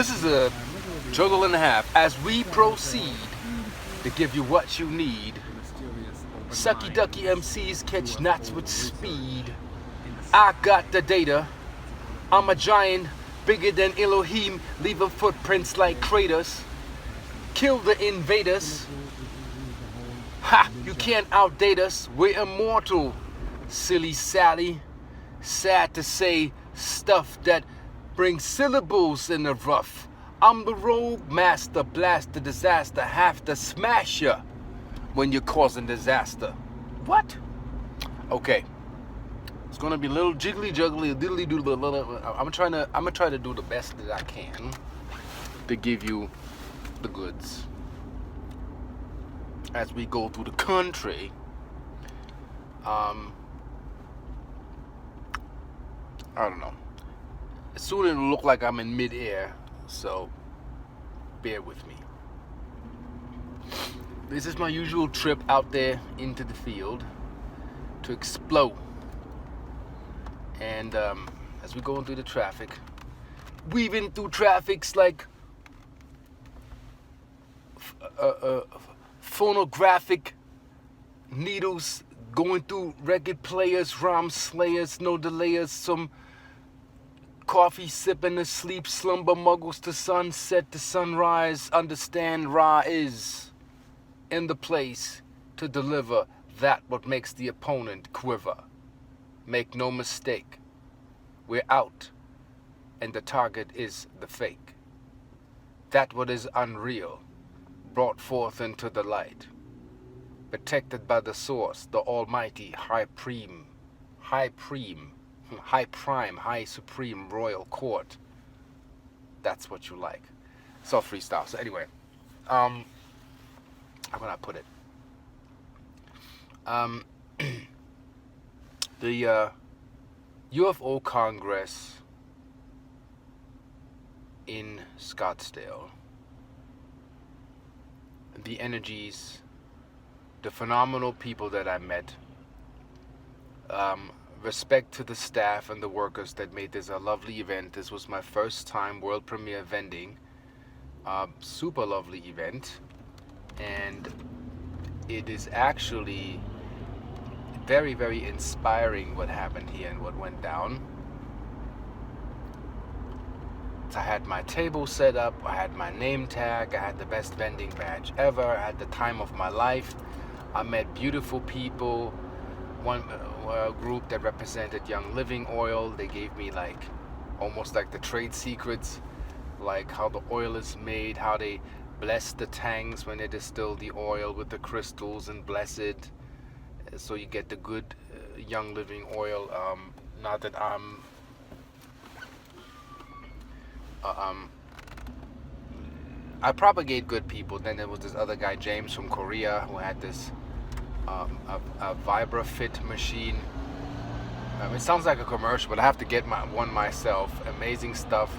This is a juggle and a half as we proceed to give you what you need. Sucky ducky MCs catch knots with speed. I got the data. I'm a giant, bigger than Elohim, leaving footprints like craters. Kill the invaders. Ha! You can't outdate us. We're immortal. Silly Sally. Sad to say, stuff that brings syllables in the rough. I'm the rogue master, blast the disaster, have to smash ya when you're causing disaster. What? Okay. It's gonna be a little jiggly juggly, diddly doodly. I'm gonna try to do the best that I can to give you the goods as we go through the country. I don't know. Soon it'll look like I'm in mid-air, so bear with me. This is my usual trip out there into the field to explode. And as we're going through the traffic, weaving through traffics like phonographic needles, going through record players, rhyme slayers, no delayers, some coffee sipping asleep, slumber muggles to sunset to sunrise. Understand Ra is in the place to deliver that what makes the opponent quiver. Make no mistake, we're out, and the target is the fake. That what is unreal, brought forth into the light, protected by the source, the almighty high prime, high supreme royal court. That's what you like. It's all freestyle. So anyway, how can I put it? The UFO Congress in Scottsdale, the energies, the phenomenal people that I met, respect to the staff and the workers that made this a lovely event. This was my first time world premiere vending. Super lovely event, and it is actually very, very inspiring what happened here and what went down. I had my table set up, I had my name tag, I had the best vending badge ever, I had the time of my life. I met beautiful people. One group that represented Young Living Oil, they gave me like almost like the trade secrets, like how the oil is made, how they bless the tanks when they distill the oil with the crystals and bless it, so you get the good Young Living Oil. Not that I propagate good people. Then there was this other guy, James from Korea, who had this a VibraFit machine. It sounds like a commercial, but I have to get one myself. Amazing stuff.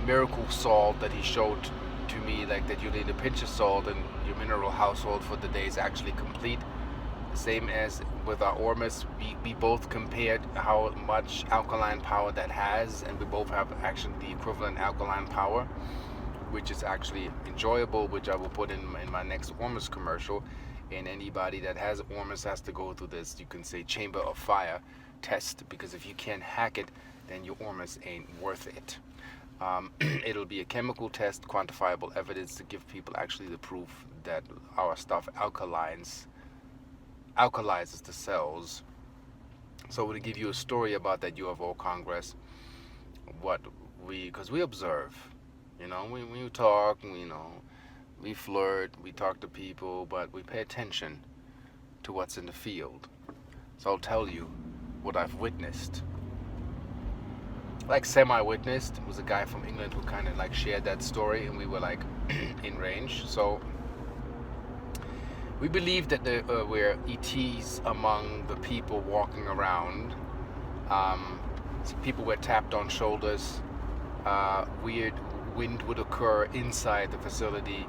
Miracle salt that he showed to me, like that you need a pinch of salt and your mineral household for the day is actually complete. Same as with our Ormus, we both compared how much alkaline power that has, and we both have actually the equivalent alkaline power, which is actually enjoyable, which I will put in my next Ormus commercial. And anybody that has Ormus has to go through this, you can say, Chamber of Fire test, because if you can't hack it, then your Ormus ain't worth it. It'll be a chemical test, quantifiable evidence to give people actually the proof that our stuff alkalizes the cells. So we'll give you a story about that UFO Congress, because we observe, we talk, we flirt, we talk to people, but we pay attention to what's in the field. So I'll tell you what I've witnessed. Like semi-witnessed, was a guy from England who kind of like shared that story, and we were like in range. So we believe that there were ETs among the people walking around. So people were tapped on shoulders. Weird wind would occur inside the facility,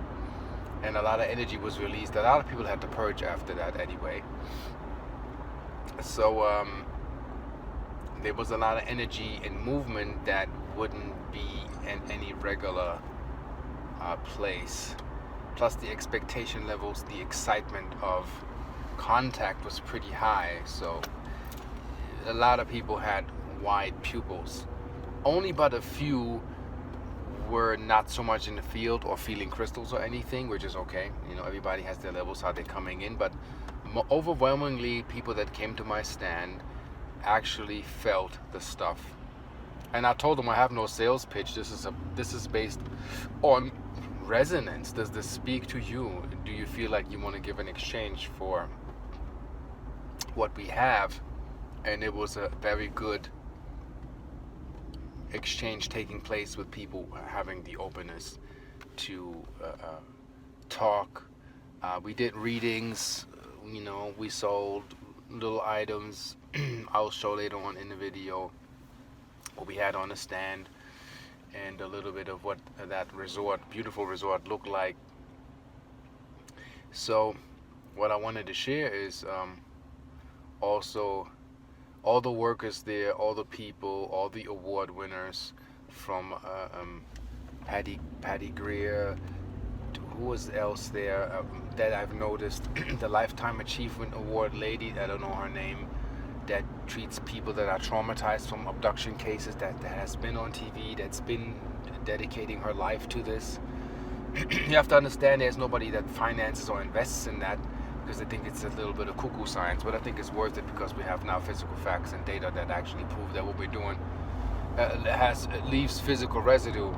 and a lot of energy was released. A lot of people had to purge after that anyway. So there was a lot of energy and movement that wouldn't be in any regular place. Plus the expectation levels, the excitement of contact was pretty high. So a lot of people had wide pupils. Only but a few were not so much in the field or feeling crystals or anything, which is okay. You know, everybody has their levels, how they're coming in. But overwhelmingly, people that came to my stand actually felt the stuff. And I told them I have no sales pitch. This is based on resonance. Does this speak to you? Do you feel like you want to give an exchange for what we have? And it was a very good exchange taking place with people having the openness to talk. We did readings, you know, we sold little items. I'll show later on in the video what we had on the stand and a little bit of what that resort, beautiful resort, looked like. So what I wanted to share is also all the workers there, all the people, all the award winners, from Patty Greer, to who was else there that I've noticed, the Lifetime Achievement Award lady, I don't know her name, that treats people that are traumatized from abduction cases, that has been on TV, that's been dedicating her life to this. You have to understand there's nobody that finances or invests in that because they think it's a little bit of cuckoo science, but I think it's worth it because we have now physical facts and data that actually prove that what we're doing leaves physical residue.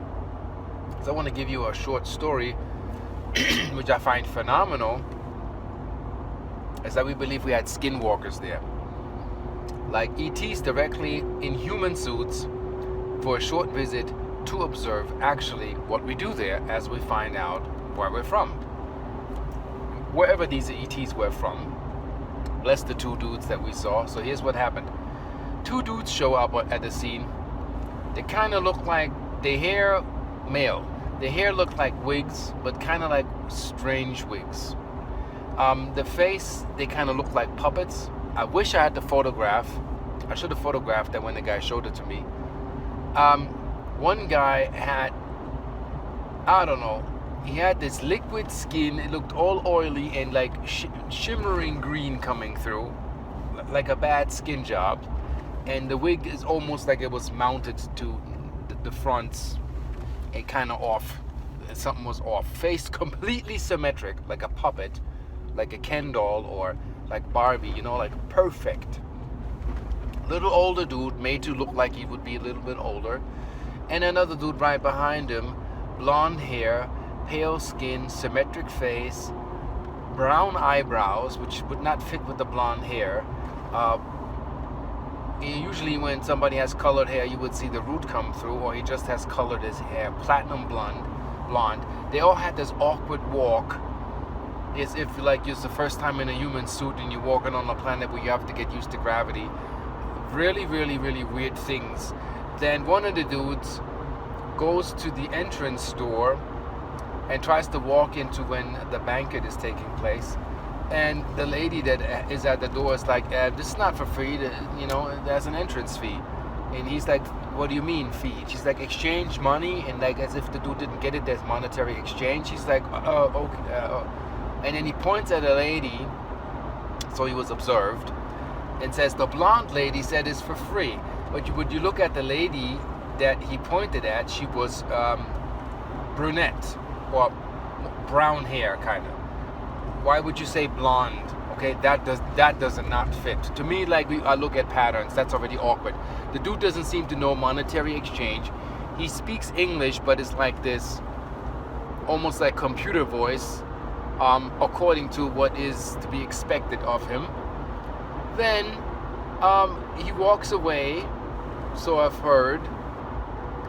So I want to give you a short story which I find phenomenal, is that we believe we had skinwalkers there, like ETs directly in human suits for a short visit to observe actually what we do there as we find out where we're from. Wherever these ETs were from, bless the two dudes that we saw. So here's what happened. Two dudes show up at the scene. They kind of look like, their hair, male. Their hair looked like wigs, but kind of like strange wigs. The face, they kind of look like puppets. I wish I had the photograph. I should have photographed that when the guy showed it to me. One guy had, I don't know, he had this liquid skin. It looked all oily and like shimmering green coming through, like a bad skin job. And the wig is almost like it was mounted to the fronts and kind of off. Something was off. Face completely symmetric, like a puppet, like a Ken doll or like Barbie, you know, like perfect. Little older dude, made to look like he would be a little bit older. And another dude right behind him, blonde hair, pale skin, symmetric face, brown eyebrows, which would not fit with the blonde hair. Usually when somebody has colored hair, you would see the root come through, or he just has colored his hair, platinum blonde. They all had this awkward walk, as if like it's the first time in a human suit and you're walking on a planet where you have to get used to gravity. Really, really, really weird things. Then one of the dudes goes to the entrance door and tries to walk into when the banquet is taking place. And the lady that is at the door is like, this is not for free, you know, there's an entrance fee. And he's like, what do you mean fee? She's like, exchange money, and like as if the dude didn't get it, there's monetary exchange. He's like, okay. And then he points at a lady, so he was observed, and says, the blonde lady said it's for free. But would you look at the lady that he pointed at, she was brunette, or brown hair kind of. Why would you say blonde? Okay, that does not fit. To me, like I look at patterns, that's already awkward. The dude doesn't seem to know monetary exchange. He speaks English, but it's like this, almost like computer voice, according to what is to be expected of him. Then he walks away, so I've heard,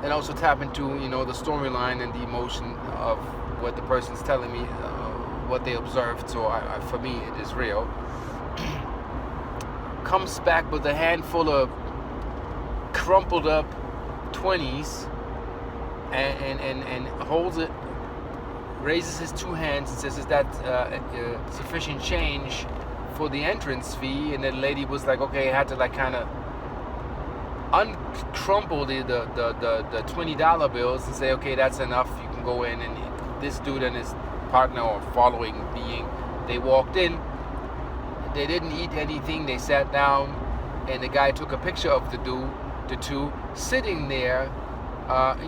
and also tap into, you know, the storyline and the emotion of what the person's telling me, what they observed. So for me, it is real. Comes back with a handful of crumpled up 20s and holds it, raises his two hands and says, is that sufficient change for the entrance fee? And the lady was like, okay, I had to like kind of uncrumple the $20 bills and say, okay, that's enough. You can go in. And this dude and his partner or following being, they walked in. They didn't eat anything. They sat down, and the guy took a picture of the two sitting there.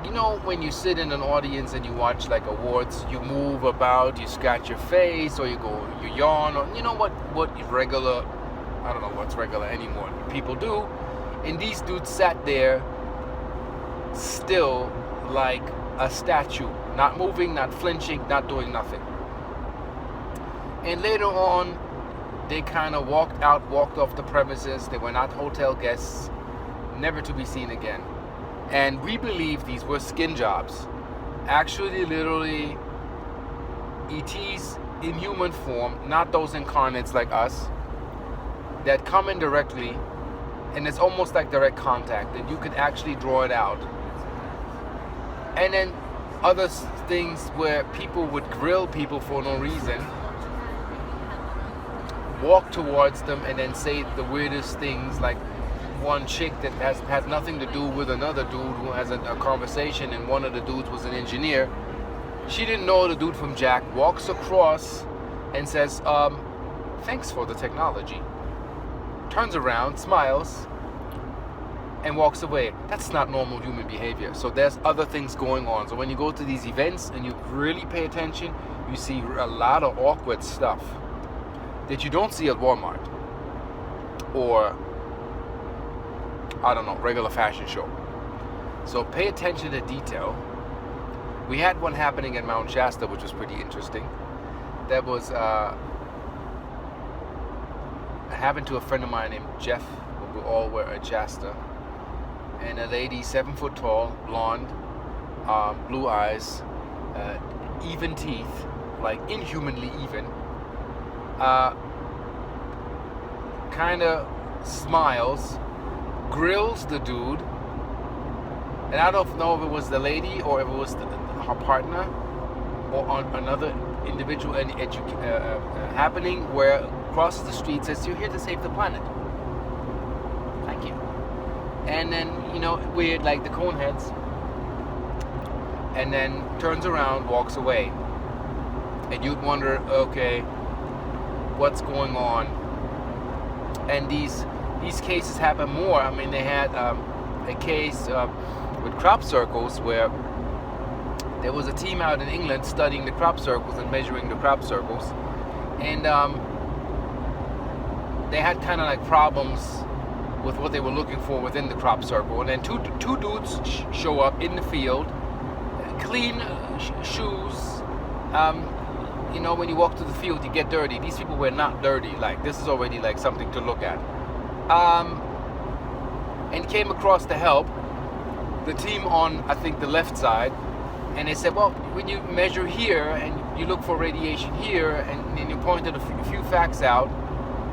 You know, when you sit in an audience and you watch like awards, you move about, you scratch your face, or you yawn, or you know what regular, I don't know what's regular anymore, people do. And these dudes sat there still like a statue, not moving, not flinching, not doing nothing. And later on, they kind of walked off the premises. They were not hotel guests, never to be seen again. And we believe these were skin jobs. Actually, literally, ETs in human form, not those incarnates like us, that come in directly, and it's almost like direct contact, and you could actually draw it out. And then other things where people would grill people for no reason, walk towards them, and then say the weirdest things, like one chick that has nothing to do with another dude who has a conversation, and one of the dudes was an engineer. She didn't know the dude from Jack, walks across and says, thanks for the technology. Turns around, smiles, and walks away. That's not normal human behavior. So there's other things going on. So when you go to these events and you really pay attention, you see a lot of awkward stuff that you don't see at Walmart or, I don't know, regular fashion show. So pay attention to detail. We had one happening at Mount Shasta, which was pretty interesting. That was happened to a friend of mine named Jeff. We all were at Shasta. And a lady, 7 foot tall, blonde, blue eyes, even teeth, like inhumanly even, kind of smiles, grills the dude, and I don't know if it was the lady or if it was her partner or another individual happening where crosses the street, says, "You're here to save the planet. Thank you." And then, you know, weird, like the cone heads, and then turns around, walks away, and you'd wonder, okay, what's going on? And these cases happen more. I mean, they had a case with crop circles where there was a team out in England studying the crop circles and measuring the crop circles, and they had kind of like problems with what they were looking for within the crop circle. And then two dudes show up in the field, clean shoes. You know, when you walk to the field, you get dirty. These people were not dirty. Like, this is already like something to look at. And came across to help the team on, I think, the left side. And they said, well, when you measure here and you look for radiation here, and then you pointed a few facts out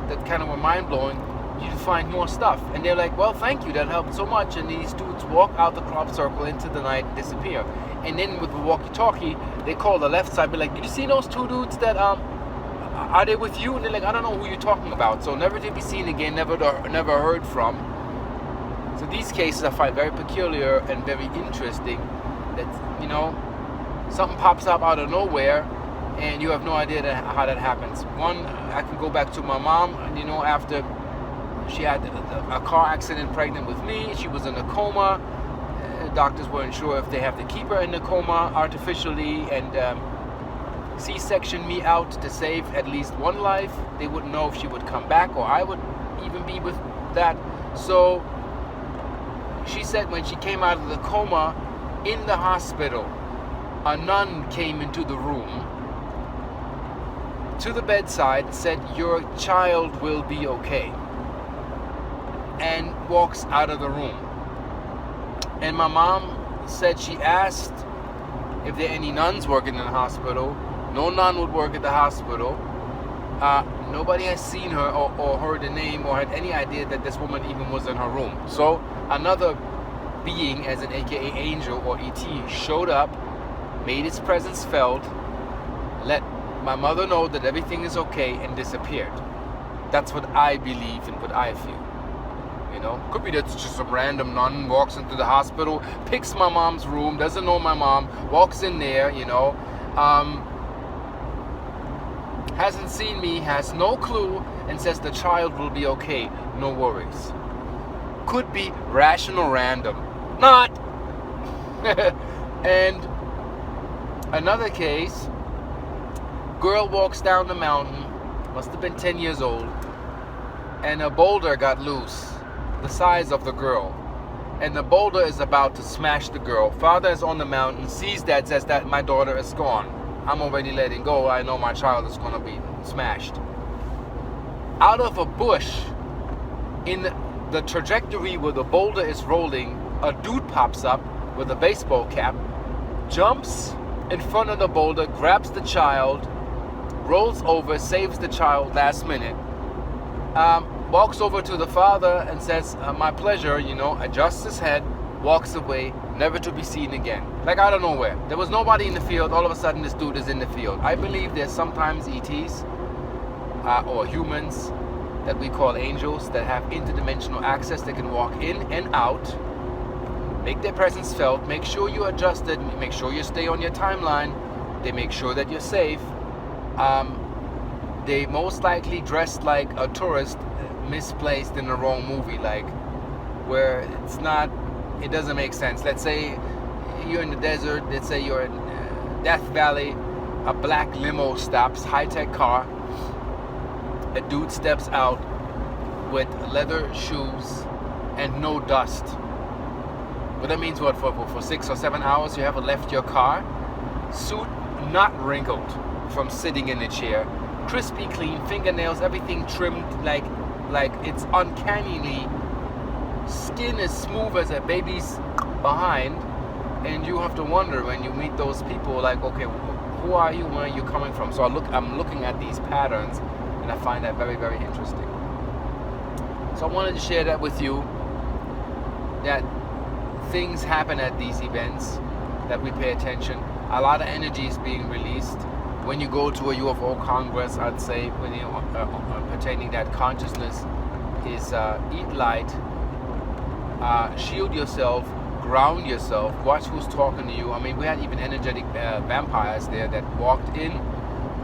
that kind of were mind-blowing, you find more stuff. And they're like, well, thank you, that helped so much. And these dudes walk out the crop circle into the night, disappear. And then with the walkie-talkie, they call the left side, be like, did you see those two dudes that, are they with you? And they're like, I don't know who you're talking about. So never to be seen again, never heard from. So these cases I find very peculiar and very interesting, that, you know, something pops up out of nowhere and you have no idea how that happens. One, I can go back to my mom, and, you know, after she had a car accident pregnant with me, she was in a coma. Doctors weren't sure if they have to keep her in the coma artificially and C-section me out to save at least one life. They wouldn't know if she would come back or I would even be with that. So she said when she came out of the coma in the hospital, a nun came into the room to the bedside, said, "Your child will be okay," and walks out of the room. And my mom said she asked if there are any nuns working in the hospital. No nun would work at the hospital. Nobody has seen her or heard the name or had any idea that this woman even was in her room. So another being, as an AKA angel or ET, showed up, made its presence felt, let my mother know that everything is okay, and disappeared. That's what I believe and what I feel. You know, could be that's just some random nun walks into the hospital, picks my mom's room, doesn't know my mom, walks in there, you know, hasn't seen me, has no clue, and says the child will be okay, no worries. Could be rational random. Not! And another case, girl walks down the mountain, must have been 10 years old, and a boulder got loose, the size of the girl. And the boulder is about to smash the girl. Father is on the mountain, sees that, says that my daughter is gone. I'm already letting go. I know my child is going to be smashed. Out of a bush, in the trajectory where the boulder is rolling, a dude pops up with a baseball cap, jumps in front of the boulder, grabs the child, rolls over, saves the child last minute, walks over to the father and says, my pleasure, you know, adjusts his head, walks away, never to be seen again. Like out of nowhere. There was nobody in the field. All of a sudden this dude is in the field. I believe there's sometimes ETs or humans that we call angels that have interdimensional access. They can walk in and out, make their presence felt, make sure you're adjusted, make sure you stay on your timeline. They make sure that you're safe. They most likely dressed like a tourist misplaced in the wrong movie, like where it doesn't make sense. Let's say you're in the desert, let's say you're in Death Valley, a black limo stops, high-tech car, a dude steps out with leather shoes and no dust. But that means what, for 6 or 7 hours you haven't left your car? Suit not wrinkled from sitting in the chair, crispy clean, fingernails, everything trimmed like it's uncannily, skin as smooth as a baby's behind. And you have to wonder when you meet those people, like, okay, who are you, where are you coming from? So I'm looking at these patterns, and I find that very, very interesting. So I wanted to share that with you, that things happen at these events, that we pay attention. A lot of energy is being released. When you go to a UFO Congress, I'd say, when you pertaining that consciousness is eat light, shield yourself, ground yourself, watch who's talking to you. I mean, we had even energetic vampires there that walked in,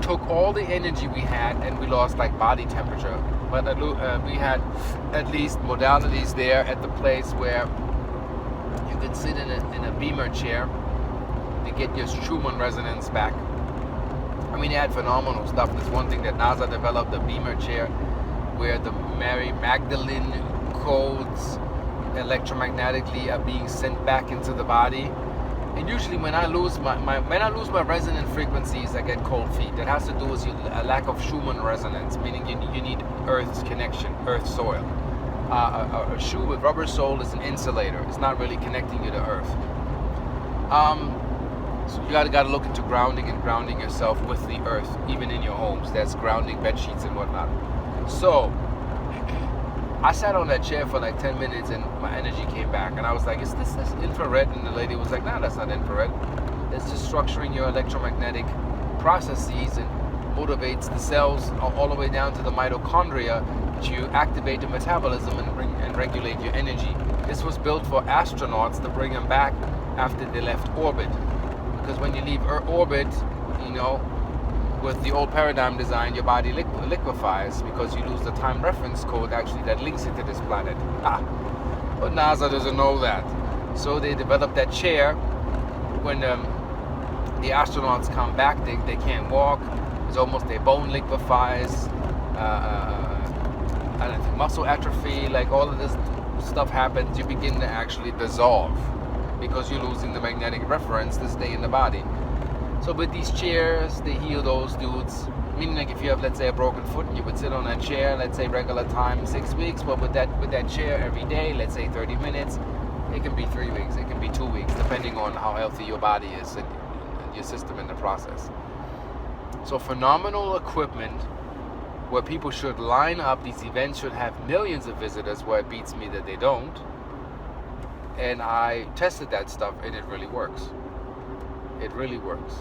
took all the energy we had, and we lost like body temperature. But we had at least modalities there at the place where you could sit in a beamer chair to get your Schumann resonance back. I mean, they had phenomenal stuff. There's one thing that NASA developed, a beamer chair, where the Mary Magdalene codes electromagnetically are being sent back into the body. And usually when I lose my resonant frequencies, I get cold feet. That has to do with a lack of Schumann resonance, meaning you need Earth's connection, Earth soil. A shoe with rubber sole is an insulator. It's not really connecting you to Earth. So you gotta look into grounding and grounding yourself with the Earth, even in your homes. That's grounding bed sheets and whatnot. So I sat on that chair for like 10 minutes and my energy came back, and I was like, is this infrared? And the lady was like, no, that's not infrared. It's just structuring your electromagnetic processes and motivates the cells all the way down to the mitochondria to activate the metabolism and regulate your energy. This was built for astronauts to bring them back after they left orbit. Because when you leave orbit, you know, with the old paradigm design, your body liquefies because you lose the time reference code actually that links it to this planet. But NASA doesn't know that. So they developed that chair. When the astronauts come back, they can't walk. It's almost their bone liquefies. I don't think muscle atrophy, like all of this stuff happens. You begin to actually dissolve because you're losing the magnetic reference to stay in the body. So with these chairs, they heal those dudes. Meaning, like if you have, let's say, a broken foot, you would sit on that chair, let's say regular time 6 weeks, but with that chair every day, let's say 30 minutes, it can be 3 weeks, it can be 2 weeks, depending on how healthy your body is and your system in the process. So phenomenal equipment where people should line up. These events should have millions of visitors, where it beats me that they don't. And I tested that stuff, and it really works. It really works.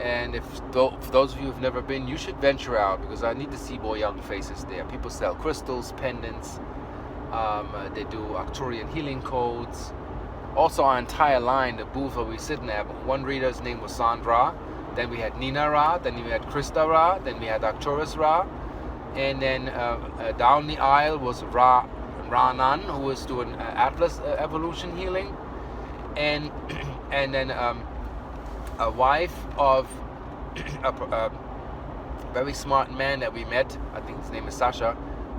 And if those of you who've never been, you should venture out, because I need to see more young faces there. People sell crystals, pendants, They do Arcturian healing codes. Also, our entire line, the booth where we sitting at, one reader's name was Sandra. Then we had Nina Ra. Then we had Krista Ra. Then we had Arcturus Ra. And then down the aisle was Ranan, who was doing Atlas evolution healing. And then a wife of a very smart man that we met, I think his name is Sasha,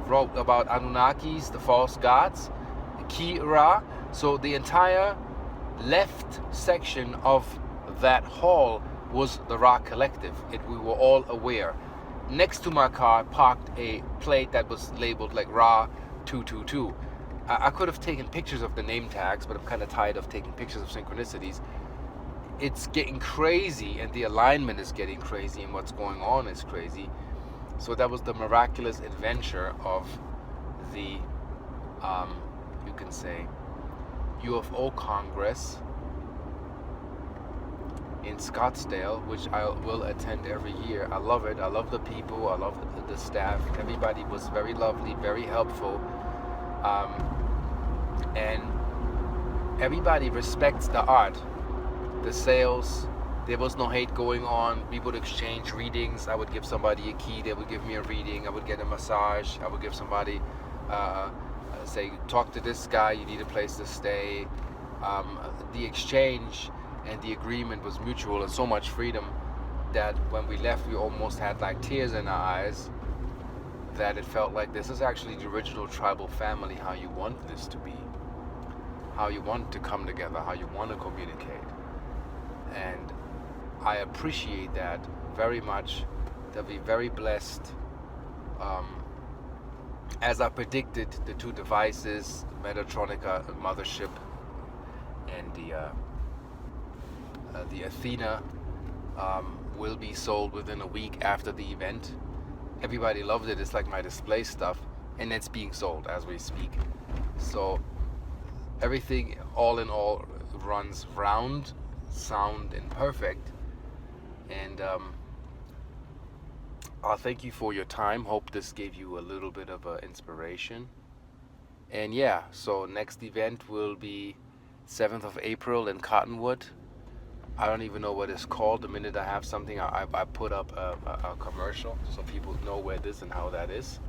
wrote about Anunnakis, the false gods, Ki Ra. So the entire left section of that hall was the Ra Collective. We were all aware. Next to my car parked a plate that was labeled like Ra 222. I could have taken pictures of the name tags, but I'm kind of tired of taking pictures of synchronicities. It's getting crazy, and the alignment is getting crazy, and what's going on is crazy. So that was the miraculous adventure of the, you can say, UFO Congress in Scottsdale, which I will attend every year. I love it. I love the people. I love the staff. Everybody was very lovely, very helpful, and everybody respects the art, the sales. There was no hate going on. We would exchange readings. I would give somebody a key. They would give me a reading. I would get a massage. I would give somebody, say, talk to this guy. You need a place to stay. The exchange and the agreement was mutual, and so much freedom that when we left, we almost had like tears in our eyes. That it felt like this is actually the original tribal family. How you want this to be. How you want to come together. How you want to communicate. And I appreciate that very much. To be very blessed. As I predicted, the two devices, Metatronica mothership, and the Athena, will be sold within a week after the event. Everybody loved it. It's like my display stuff, and it's being sold as we speak. So everything, all in all, runs round, sound, and perfect. And I'll thank you for your time. Hope this gave you a little bit of inspiration. And yeah, so next event will be 7th of April in Cottonwood. I don't even know what it's called. The minute I have something, I put up a commercial so people know where it is and how that is.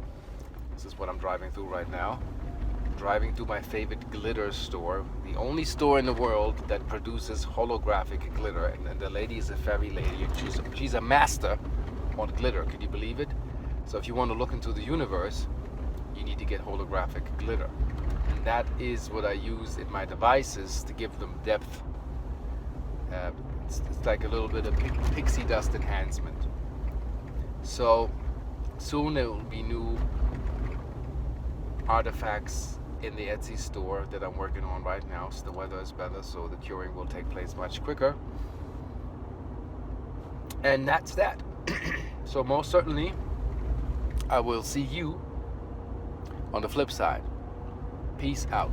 This is what I'm driving through right now. Driving through my favorite glitter store, the only store in the world that produces holographic glitter, and the lady is a fairy lady, and she's a master on glitter. Can you believe it? So if you want to look into the universe, you need to get holographic glitter, and that is what I use in my devices to give them depth. It's like a little bit of pixie dust enhancement. So soon there will be new artifacts in the Etsy store that I'm working on right now. So the weather is better, so the curing will take place much quicker. And that's that. So most certainly, I will see you on the flip side. Peace out.